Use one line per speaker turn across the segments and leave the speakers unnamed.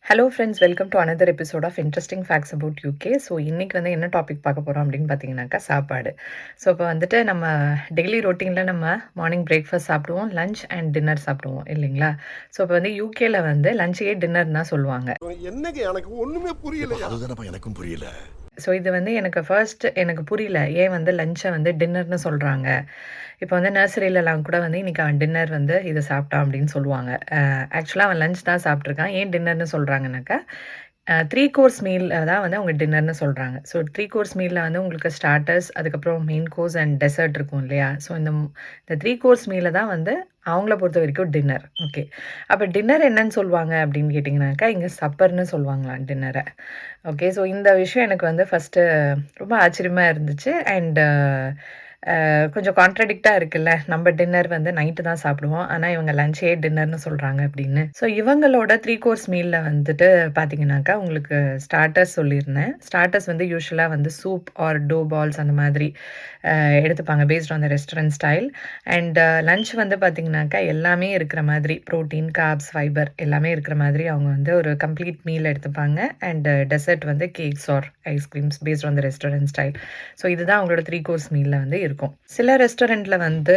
Hello friends, welcome to another episode of interesting facts about UK. So இன்றைக்கி வந்து என்ன topic பார்க்க போகிறோம் அப்படின்னு பார்த்தீங்கன்னாக்கா சாப்பாடு. ஸோ இப்போ வந்துட்டு நம்ம டெய்லி ரொட்டீனில் நம்ம மார்னிங் பிரேக்ஃபாஸ்ட் சாப்பிடுவோம், லஞ்ச் அண்ட் டின்னர் சாப்பிடுவோம் இல்லைங்களா? ஸோ இப்போ வந்து யூகேல வந்து லஞ்சையே டின்னர் தான் சொல்லுவாங்க.
என்னங்க எனக்கு ஒண்ணுமே புரியல. அதுதானப்பா எனக்கும் புரியல.
ஸோ இது வந்து எனக்கு புரியல, ஏன் வந்து லஞ்சை வந்து டின்னர்னு சொல்கிறாங்க. இப்போ வந்து நர்சரியிலலாம் கூட வந்து இன்றைக்கி அவன் டின்னர் வந்து இதை சாப்பிட்டான் அப்படின்னு சொல்லுவாங்க. ஆக்சுவலாக அவன் லஞ்ச் தான் சாப்பிட்ருக்கான். ஏன் டின்னர்னு சொல்கிறாங்கனாக்கா 3 கோர்ஸ் மீல் தான் வந்து அவங்க டின்னர்னு சொல்கிறாங்க. ஸோ 3 கோர்ஸ் மீலில் வந்து உங்களுக்கு ஸ்டார்ட்டர்ஸ், அதுக்கப்புறம் மெயின் கோர்ஸ் அண்ட் டெசர்ட் இருக்கும் இல்லையா? ஸோ இந்த 3 கோர்ஸ் மீலை தான் வந்து அவங்கள பொறுத்த வரைக்கும் டின்னர். ஓகே, அப்போ டின்னர் என்னன்னு சொல்லுவாங்க அப்படின்னு கேட்டிங்கனாக்கா இங்கே சப்பர்னு சொல்லுவாங்களாம் டின்னரை. ஓகே, ஸோ இந்த விஷயம் எனக்கு வந்து ஃபஸ்ட்டு ரொம்ப ஆச்சரியமாக இருந்துச்சு. அண்ட் கொஞ்சம் கான்ட்ரடிக்டாக இருக்குல்ல, நம்ம டின்னர் வந்து நைட்டு தான் சாப்பிடுவோம், ஆனால் இவங்க லஞ்சே டின்னர்னு சொல்கிறாங்க அப்படின்னு. ஸோ இவங்களோட 3 கோர்ஸ் மீலில் வந்துட்டு பார்த்தீங்கன்னாக்கா உங்களுக்கு ஸ்டார்ட்டர்ஸ் சொல்லியிருந்தேன். ஸ்டார்ட்டர்ஸ் வந்து யூஸ்வலாக வந்து சூப் ஆர் டோ பால்ஸ் அந்த மாதிரி எடுத்துப்பாங்க paste on the restaurant style. And lunch வந்து பார்த்தீங்கன்னாக்கா எல்லாமே இருக்கிற மாதிரி ப்ரோட்டீன், கார்ப்ஸ், ஃபைபர் எல்லாமே இருக்கிற மாதிரி அவங்க வந்து ஒரு கம்ப்ளீட் மீல் எடுத்துப்பாங்க. அண்ட் டெசர்ட் வந்து cakes or ice creams based on the restaurant style. So இதுதான் அவங்களோட 3 கோர்ஸ் மீலில் வந்து இருக்கும். சில ரெஸ்டாரண்ட்டில் வந்து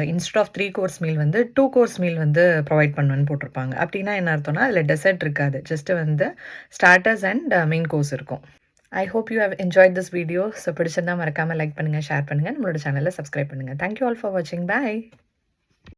இன்ஸ்டெட் ஆஃப் 3 கோர்ஸ் மீல் வந்து 2 கோர்ஸ் மீல் வந்து ப்ரொவைட் பண்ணுவேன்னு போட்டிருப்பாங்க. அப்படின்னா என்ன அர்த்தம்னா அதில் டெசர்ட் இருக்காது, ஜஸ்ட் வந்து ஸ்டார்டர்ஸ் அண்ட் மெயின் கோர்ஸ் இருக்கும். I hope you have enjoyed this video. So பிடிச்சிருந்தா மறக்காமல் லைக் பண்ணுங்கள், ஷேர் பண்ணுங்கள், நம்மளோட சேனலை சப்ஸ்கிரைப் பண்ணுங்கள். தேங்க்யூ ஆல் ஃபார் வாட்சிங். பாய்.